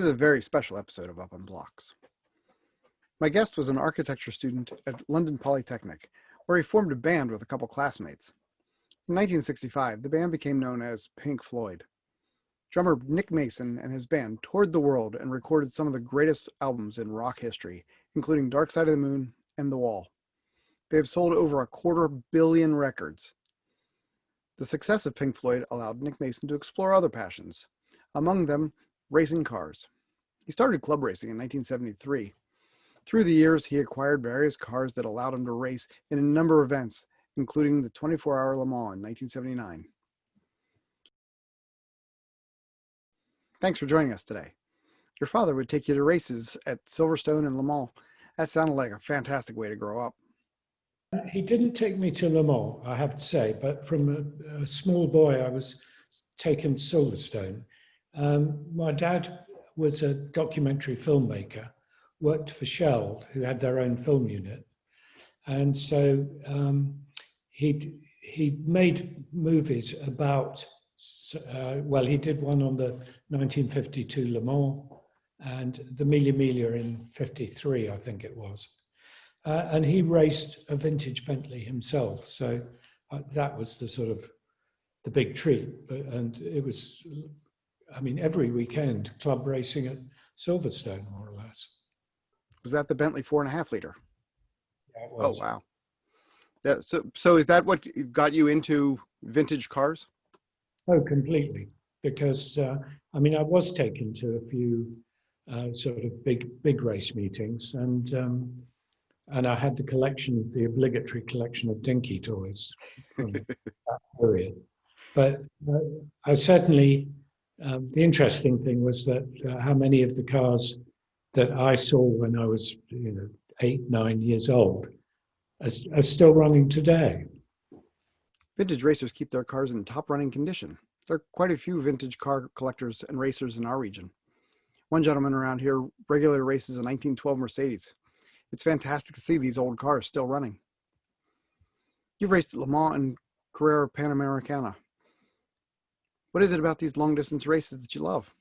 This is a very special episode of Up on Blocks. My guest was an architecture student at London Polytechnic, where he formed a band with a couple classmates. In 1965, the band became known as Pink Floyd. Drummer Nick Mason and his band toured the world and recorded some of the greatest albums in rock history, including Dark Side of the Moon and The Wall. They have sold over 250 million records. The success of Pink Floyd allowed Nick Mason to explore other passions, among them racing cars. He started club racing in 1973. Through the years, he acquired various cars that allowed him to race in a number of events, including the 24-hour Le Mans in 1979. Thanks for joining us today. Your father would take you to races at Silverstone and Le Mans. That sounded like a fantastic way to grow up. He didn't take me to Le Mans, I have to say, but from a small boy, I was taken to Silverstone. My dad was a documentary filmmaker, worked for Shell, who had their own film unit. And so he made movies about, he did one on the 1952 Le Mans and the Mille Miglia in 53, I think it was. And he raced a vintage Bentley himself. So that was the big treat. And it was, every weekend, club racing at Silverstone, more or less. Was that the Bentley 4.5 liter? Yeah, it was. Oh, wow. So is that what got you into vintage cars? Oh, completely. Because, I was taken to a few big race meetings, and I had the obligatory collection of Dinky toys from that period. But I certainly, the interesting thing was that how many of the cars that I saw when I was 8, 9 years old are still running today. Vintage racers keep their cars in top running condition. There are quite a few vintage car collectors and racers in our region. One gentleman around here regularly races a 1912 Mercedes. It's fantastic to see these old cars still running. You've raced at Le Mans and Carrera Panamericana. What is it about these long distance races that you love?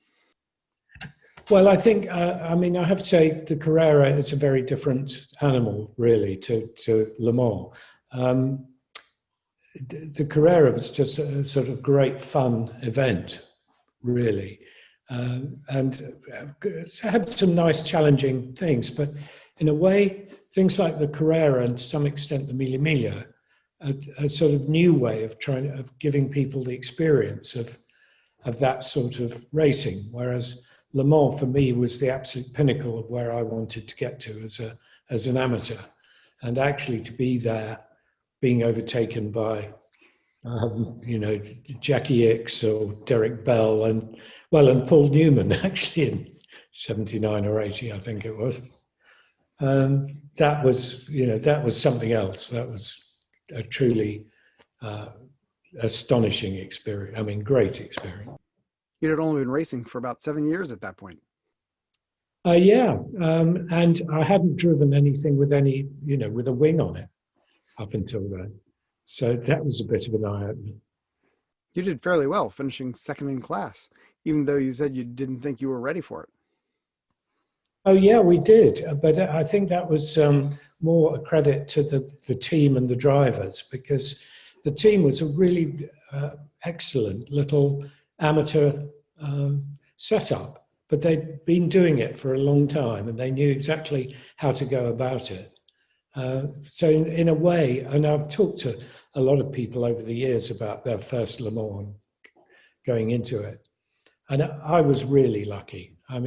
Well, I think, I have to say the Carrera is a very different animal, really, to Le Mans. The Carrera was just a sort of great fun event, really. And it had some nice challenging things, but in a way, things like the Carrera and to some extent the Mille Miglia, a sort of new way of giving people the experience of that sort of racing, whereas Le Mans for me was the absolute pinnacle of where I wanted to get to as an amateur, and actually to be there, being overtaken by Jackie Ickx or Derek Bell and Paul Newman actually in 79 or 80, I think it was. That was something else. That was a truly astonishing experience. Great experience. You had only been racing for about 7 years at that point. And I hadn't driven anything with with a wing on it up until then. So that was a bit of an eye-opener. You did fairly well, finishing second in class, even though you said you didn't think you were ready for it. Oh yeah, we did, but I think that was more a credit to the team and the drivers, because the team was a really excellent little amateur setup, but they'd been doing it for a long time and they knew exactly how to go about it. So in a way, and I've talked to a lot of people over the years about their first Le Mans going into it, and I was really lucky. I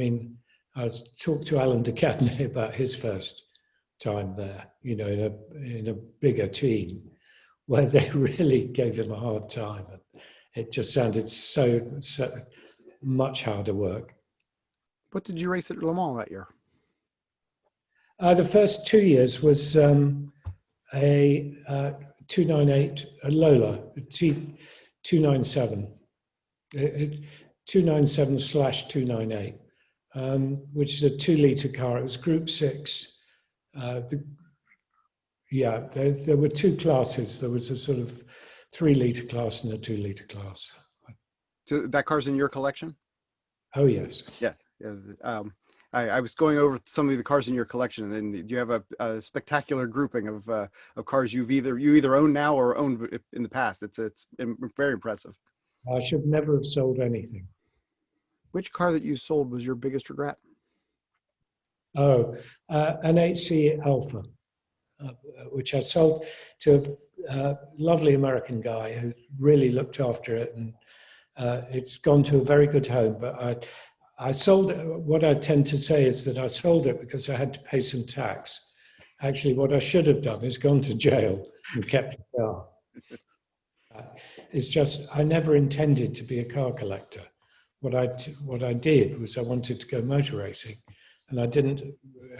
talked to Alan de Cadenet about his first time there, in a bigger team, where they really gave him a hard time. And it just sounded so much harder work. What did you race at Le Mans that year? The first 2 years was a 298 a Lola, 297, 297/298. Which is a 2-litre car. It was Group 6. There were two classes. There was a sort of 3-litre class and a 2-litre class. So that car's in your collection? Oh, yes. Yeah. Yeah, I was going over some of the cars in your collection, and then you have a spectacular grouping of cars you either own now or owned in the past. It's very impressive. I should never have sold anything. Which car that you sold was your biggest regret? Oh, an 8C Alpha, which I sold to a lovely American guy who really looked after it, and it's gone to a very good home. But I sold it. What I tend to say is that I sold it because I had to pay some tax. Actually, what I should have done is gone to jail and kept the car. It's just I never intended to be a car collector. What I did was I wanted to go motor racing, and I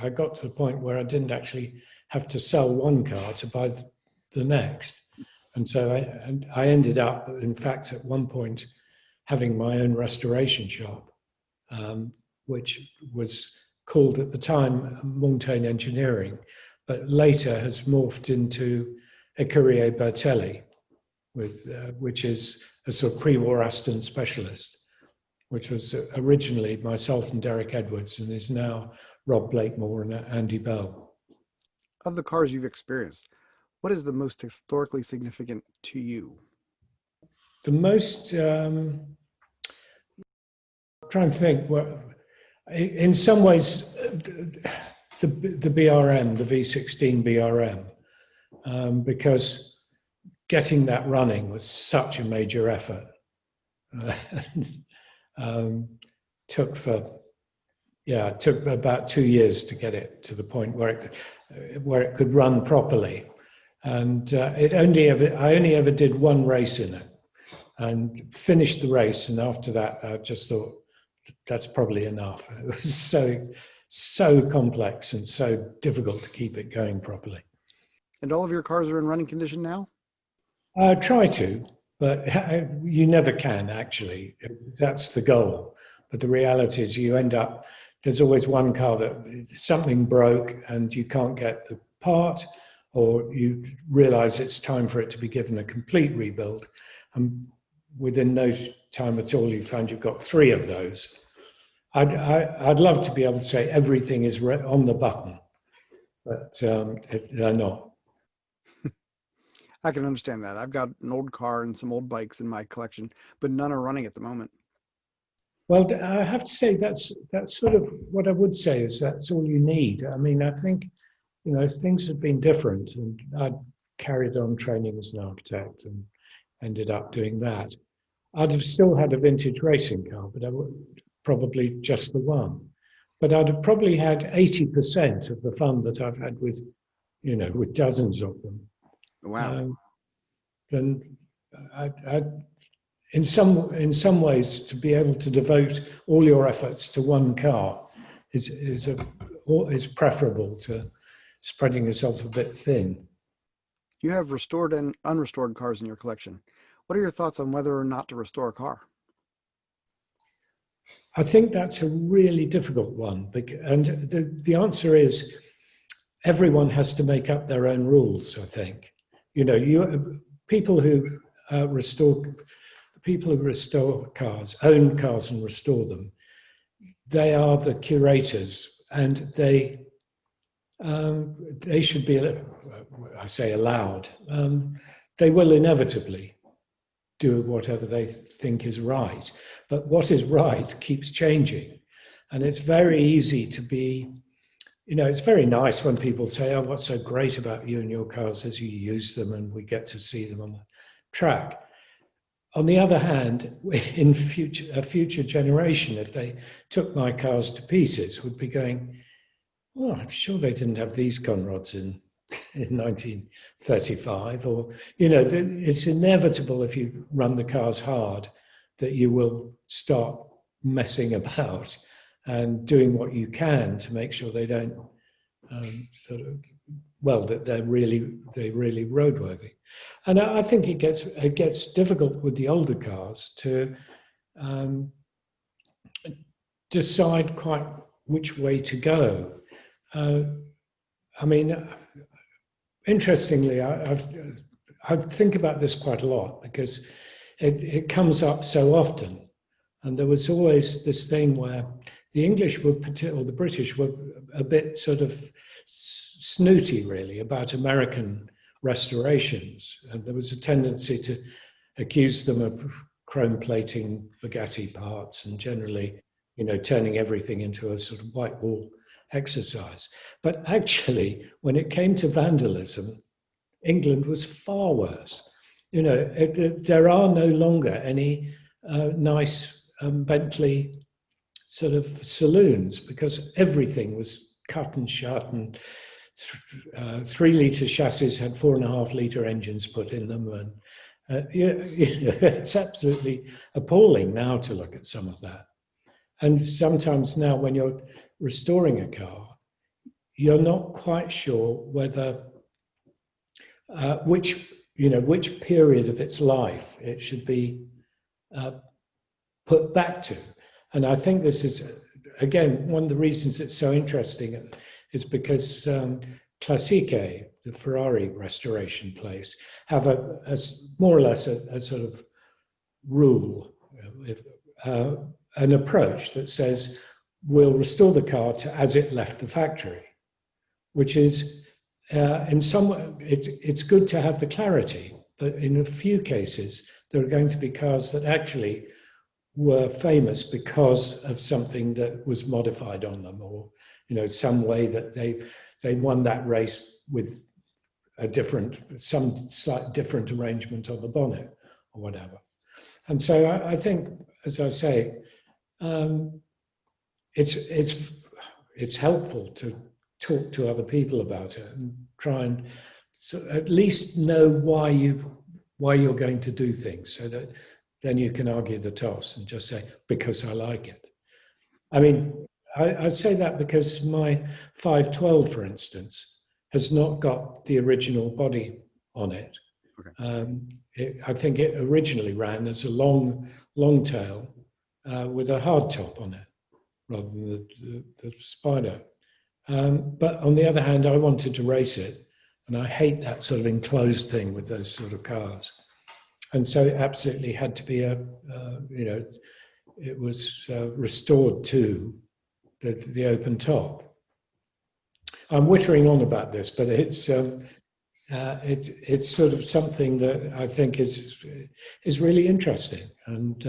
got to the point where I didn't actually have to sell one car to buy the next. And so I ended up, in fact, at one point, having my own restoration shop, which was called at the time Montaigne Engineering, but later has morphed into Courier Bertelli, which is a sort of pre-war Aston specialist, which was originally myself and Derek Edwards, and is now Rob Blakemore and Andy Bell. Of the cars you've experienced, what is the most historically significant to you? The most, trying to think, well, in some ways, the BRM, the V16 BRM, because getting that running was such a major effort. Took about 2 years to get it to the point where it could run properly, and I only ever did one race in it, and finished the race. And after that, I just thought that's probably enough. It was so complex and so difficult to keep it going properly. And all of your cars are in running condition now? I try to, but you never can, actually. That's the goal. But the reality is you end up, there's always one car that something broke and you can't get the part, or you realize it's time for it to be given a complete rebuild. And within no time at all, you find you've got 3 of those. I'd love to be able to say everything is on the button, but they're not. I can understand that. I've got an old car and some old bikes in my collection, but none are running at the moment. Well, I have to say that's sort of what I would say is that's all you need. I mean, I think, things have been different, and I carried on training as an architect and ended up doing that. I'd have still had a vintage racing car, but I would probably just the one. But I'd have probably had 80% of the fun that I've had with dozens of them. Wow. Then in some ways, to be able to devote all your efforts to one car is preferable to spreading yourself a bit thin. You have restored and unrestored cars in your collection. What are your thoughts on whether or not to restore a car? I think that's a really difficult one, and the answer is everyone has to make up their own rules. I think people who restore cars, own cars and restore them. They are the curators, and they should be, I say, allowed. They will inevitably do whatever they think is right, but what is right keeps changing, and it's very easy to be. It's very nice when people say, "Oh, what's so great about you and your cars is you use them and we get to see them on the track." On the other hand, in a future generation, if they took my cars to pieces, would be going, "Oh, I'm sure they didn't have these conrods in 1935." Or, it's inevitable if you run the cars hard that you will start messing about and doing what you can to make sure they don't that they're really roadworthy. And I think it gets difficult with the older cars to decide quite which way to go. I mean, interestingly, I think about this quite a lot because it comes up so often. And there was always this thing where the English were, or the British were a bit sort of snooty, really, about American restorations. And there was a tendency to accuse them of chrome plating Bugatti parts and generally, turning everything into a sort of white wall exercise. But actually, when it came to vandalism, England was far worse. There are no longer any nice Bentley sort of saloons because everything was cut and shut, and 3-litre chassis had 4.5-litre engines put in them, and it's absolutely appalling now to look at some of that. And sometimes now, when you're restoring a car, you're not quite sure whether which period of its life it should be put back to. And I think this is, again, one of the reasons it's so interesting is because Classiche, the Ferrari restoration place, have a more or less a sort of rule, an approach that says we'll restore the car to as it left the factory, which is in some way, it's good to have the clarity, but in a few cases, there are going to be cars that actually were famous because of something that was modified on them, or some way that they won that race with some slight different arrangement on the bonnet or whatever. And so I think, as I say, it's helpful to talk to other people about it and try and at least know why you're going to do things, so that then you can argue the toss and just say, because I like it. I mean, I say that because my 512, for instance, has not got the original body on it. Okay. I think it originally ran as a long tail with a hard top on it, rather than the Spider. But on the other hand, I wanted to race it, and I hate that sort of enclosed thing with those sort of cars. And so it absolutely had to be it was restored to the open top. I'm wittering on about this, but it's sort of something that I think is really interesting, and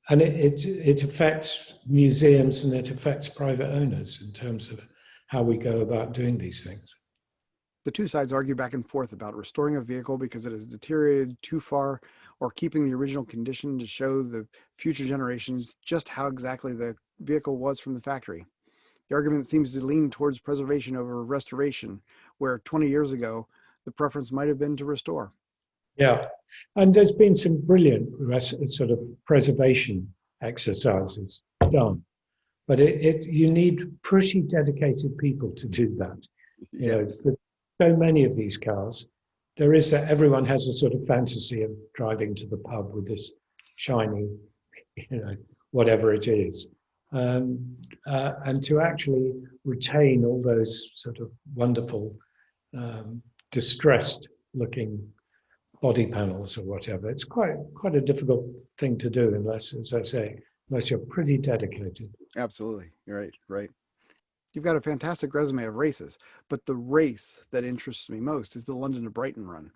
it affects museums and it affects private owners in terms of how we go about doing these things. The two sides argue back and forth about restoring a vehicle because it has deteriorated too far, or keeping the original condition to show the future generations just how exactly the vehicle was from the factory. The argument seems to lean towards preservation over restoration, where 20 years ago, the preference might have been to restore. Yeah, and there's been some brilliant sort of preservation exercises done, but you need pretty dedicated people to do that. For so many of these cars, there is everyone has a sort of fantasy of driving to the pub with this shiny, whatever it is. And to actually retain all those sort of wonderful, distressed-looking body panels or whatever, it's quite a difficult thing to do unless, as I say, unless you're pretty dedicated. Absolutely, you're right. You've got a fantastic resume of races, but the race that interests me most is the London to Brighton run.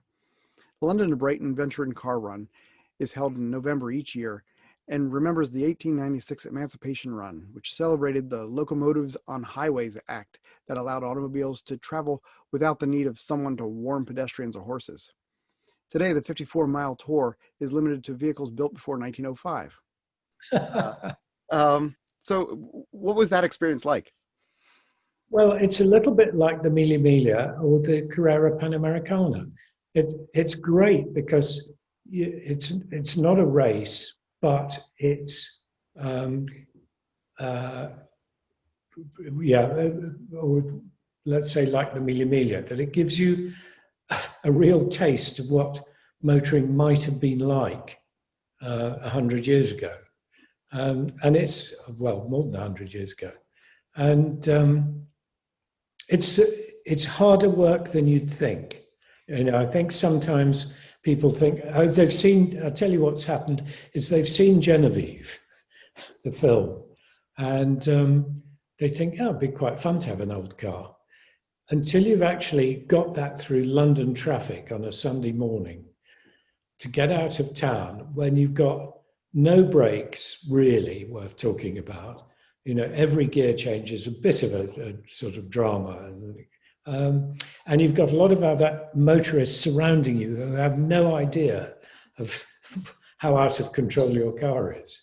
The London to Brighton Venture and Car Run is held in November each year and remembers the 1896 Emancipation Run, which celebrated the Locomotives on Highways Act that allowed automobiles to travel without the need of someone to warn pedestrians or horses. Today, the 54-mile tour is limited to vehicles built before 1905. So what was that experience like? Well, it's a little bit like the Mille Miglia or the Carrera Panamericana. It's great because it's not a race, but it's or let's say like the Mille Miglia, that it gives you a real taste of what motoring might have been like 100 years ago, and it's more than 100 years ago, and it's harder work than you'd think. I think sometimes people think, oh, they've seen, I'll tell you what's happened, is they've seen Genevieve, the film, And they think, oh, it'd be quite fun to have an old car. Until you've actually got that through London traffic on a Sunday morning to get out of town when you've got no brakes really worth talking about. You know, every gear change is a bit of a sort of drama. And you've got a lot of other motorists surrounding you who have no idea of how out of control your car is.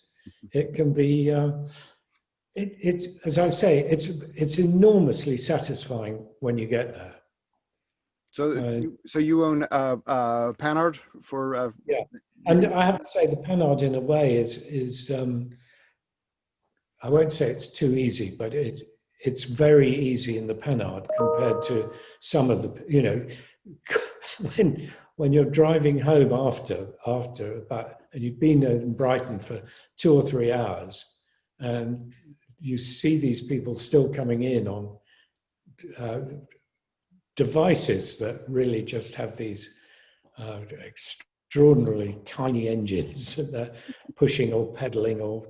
It can be, as I say, it's enormously satisfying when you get there. So you own Panhard for Yeah, and I have to say the Panhard in a way is I won't say it's too easy, but it's very easy in the Panhard compared to some of the, you know, when you're driving home after about, and you've been in Brighton for 2 or 3 hours, and you see these people still coming in on devices that really just have these extraordinarily tiny engines that they're pushing or pedaling, or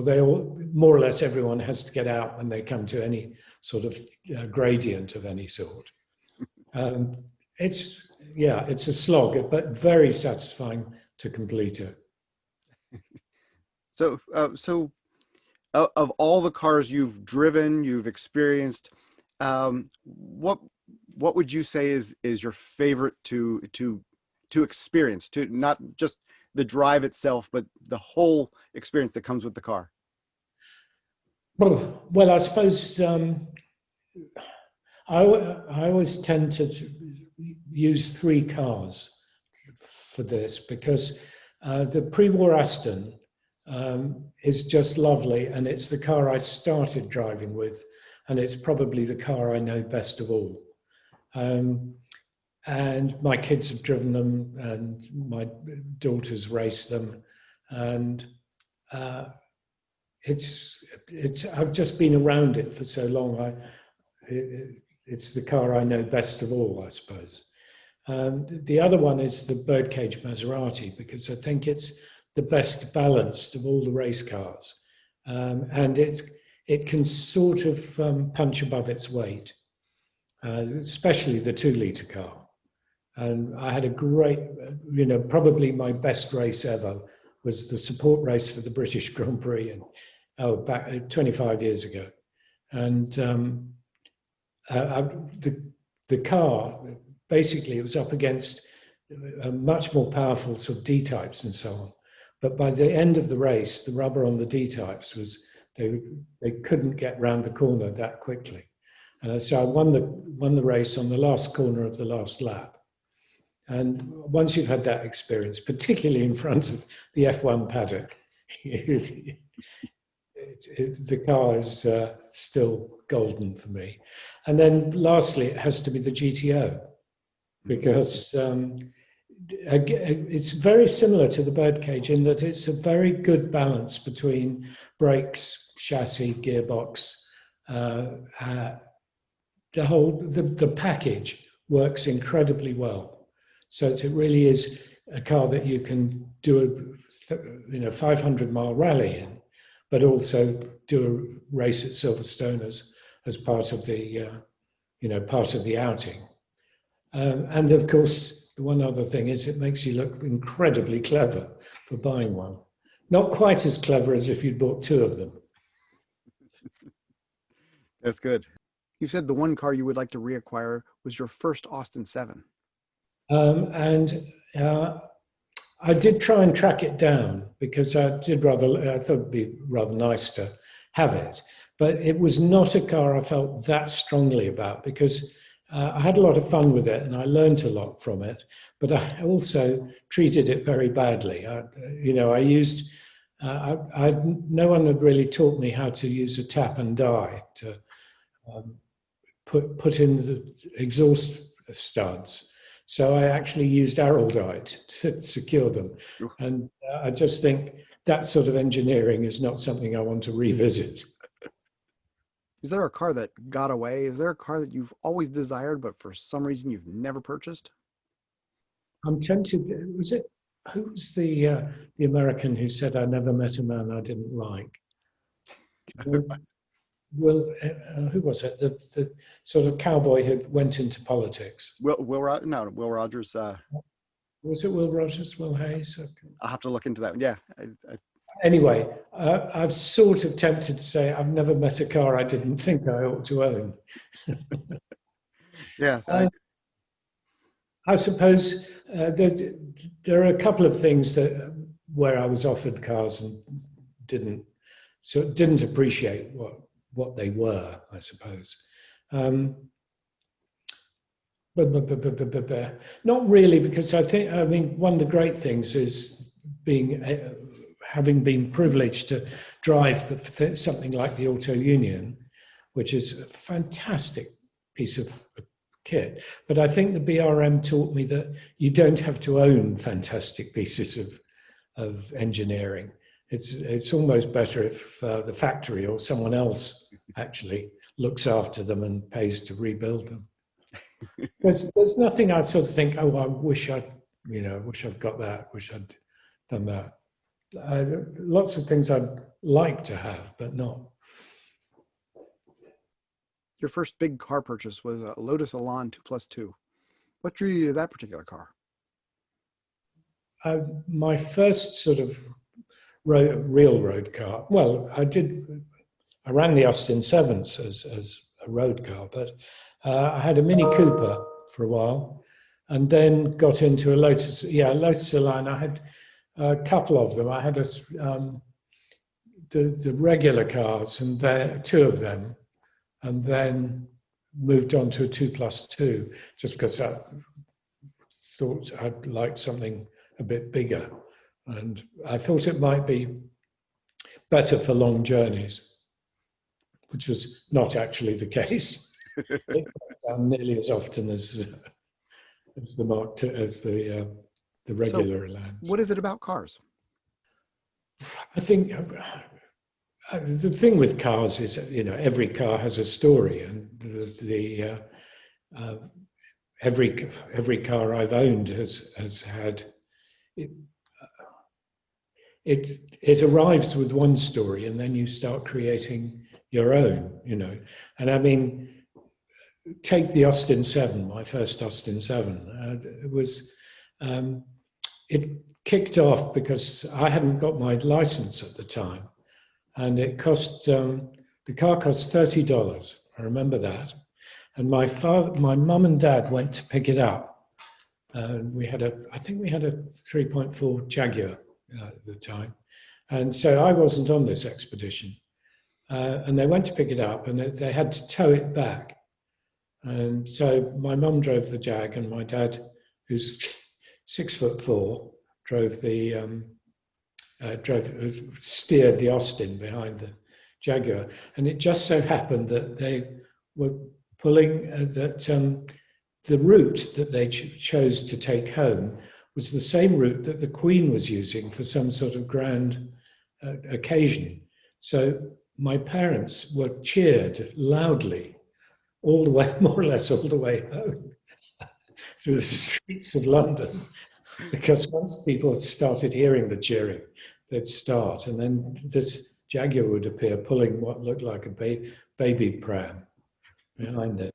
they all, more or less everyone has to get out when they come to any sort of gradient of any sort. It's a slog, but very satisfying to complete it. So of all the cars you've driven, you've experienced, what would you say is your favorite to experience, to not just the drive itself, but the whole experience that comes with the car? Well, I suppose I always tend to use 3 cars for this because the pre-war Aston is just lovely, and it's the car I started driving with, and it's probably the car I know best of all. And my kids have driven them, and my daughters race them, and I've just been around it for so long. It's the car I know best of all, I suppose. The other one is the Birdcage Maserati, because I think it's the best balanced of all the race cars, and it can sort of punch above its weight, especially the 2-litre car. And I had a great, you know, probably my best race ever was the support race for the British Grand Prix, and back 25 years ago. And the car, basically, it was up against a much more powerful sort of D-types and so on. But by the end of the race, the rubber on the D-types was, they couldn't get round the corner that quickly. And so I won the race on the last corner of the last lap. And once you've had that experience, particularly in front of the F1 paddock, the car is still golden for me. And then lastly, it has to be the GTO, because it's very similar to the Birdcage in that it's a very good balance between brakes, chassis, gearbox. The package works incredibly well. So it really is a car that you can do a 500-mile rally in, but also do a race at Silverstone as part of the part of the outing. And of course, the one other thing is it makes you look incredibly clever for buying one. Not quite as clever as if you'd bought 2 of them. That's good. You said the one car you would like to reacquire was your first Austin 7. I did try and track it down because I thought it'd be rather nice to have it, but it was not a car I felt that strongly about, because I had a lot of fun with it and I learned a lot from it, but I also treated it very badly. No one had really taught me how to use a tap and die to put in the exhaust studs. So I actually used araldite to secure them. And I just think that sort of engineering is not something I want to revisit. Is there a car that got away? Is there a car that you've always desired, but for some reason you've never purchased? I'm tempted. Who was the American who said, "I never met a man I didn't like"? Will, who was it? The sort of cowboy who went into politics. Will Rogers. Was it Will Rogers, Will Hayes? I'll have to look into that. Yeah. Anyway, I'm sort of tempted to say I've never met a car I didn't think I ought to own. Yeah. I suppose there are a couple of things that where I was offered cars and didn't appreciate what they were, I suppose. But not really, because I mean, one of the great things is having been privileged to drive something like the Auto Union, which is a fantastic piece of kit. But I think the BRM taught me that you don't have to own fantastic pieces of engineering. It's almost better if the factory or someone else actually looks after them and pays to rebuild them. There's nothing I sort of think, oh, I wish I've got that, wish I'd done that. Lots of things I'd like to have, but not. Your first big car purchase was a Lotus Elan 2+2. What drew you to that particular car? My first sort of real road car. Well, I ran the Austin Sevens as a road car, but I had a Mini Cooper for a while, and then got into a Lotus Elan. I had a couple of them. I had the regular cars, and two of them, and then moved on to a 2+2, just because I thought I'd like something a bit bigger, and I thought it might be better for long journeys, which was not actually the case. It goes down nearly as often as the regular Elans. What is it about cars? I think the thing with cars is, every car has a story, and every car I've owned has had it arrives with one story, and then you start creating your own, And I mean, take the Austin 7, my first Austin 7. It kicked off because I hadn't got my license at the time, and it cost the car cost $30. I remember that, and my mum and dad went to pick it up, and I think we had a 3.4 Jaguar at the time, and so I wasn't on this expedition, and they went to pick it up, and they had to tow it back, and so my mum drove the Jag, and my dad, who's 6'4", steered the Austin behind the Jaguar, and it just so happened that they were pulling the route that they chose to take home was the same route that the Queen was using for some sort of grand occasion. So my parents were cheered loudly all the way, more or less all the way home through the streets of London, because once people started hearing the cheering, they'd start, and then this Jaguar would appear pulling what looked like a baby pram behind it.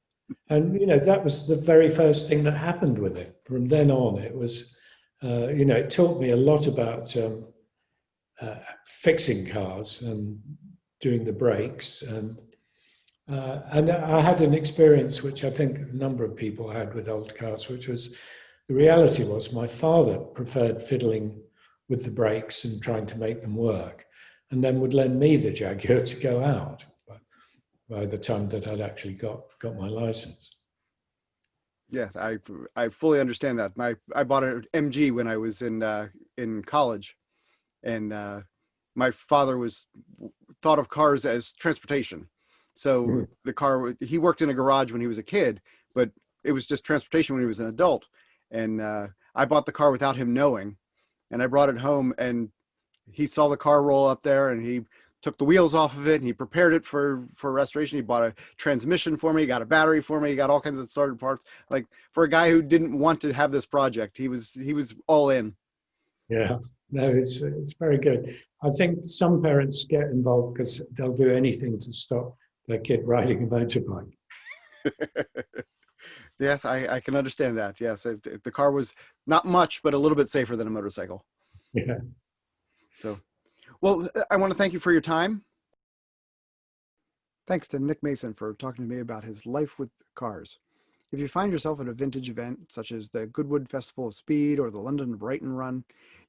And, that was the very first thing that happened with it. From then on, it was, it taught me a lot about fixing cars and doing the brakes. And I had an experience which I think a number of people had with old cars, which was, the reality was my father preferred fiddling with the brakes and trying to make them work, and then would lend me the Jaguar to go out by the time that I'd actually got my license. Yeah, I fully understand that. I bought an MG when I was in college, and my father thought of cars as transportation. So the car, he worked in a garage when he was a kid, but it was just transportation when he was an adult. And I bought the car without him knowing, and I brought it home, and he saw the car roll up there, and he took the wheels off of it, and he prepared it for restoration. He bought a transmission for me, he got a battery for me, he got all kinds of starter parts. Like, for a guy who didn't want to have this project, he was all in. Yeah, No, it's very good. I think some parents get involved because they'll do anything to stop their kid riding a motorbike. Yes, I can understand that. Yes, if the car was not much, but a little bit safer than a motorcycle. Yeah. So, well, I want to thank you for your time. Thanks to Nick Mason for talking to me about his life with cars. If you find yourself at a vintage event, such as the Goodwood Festival of Speed or the London Brighton Run,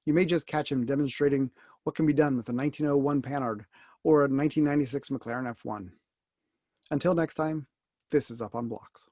you may just catch him demonstrating what can be done with a 1901 Panhard or a 1996 McLaren F1. Until next time, this is Up on Blocks.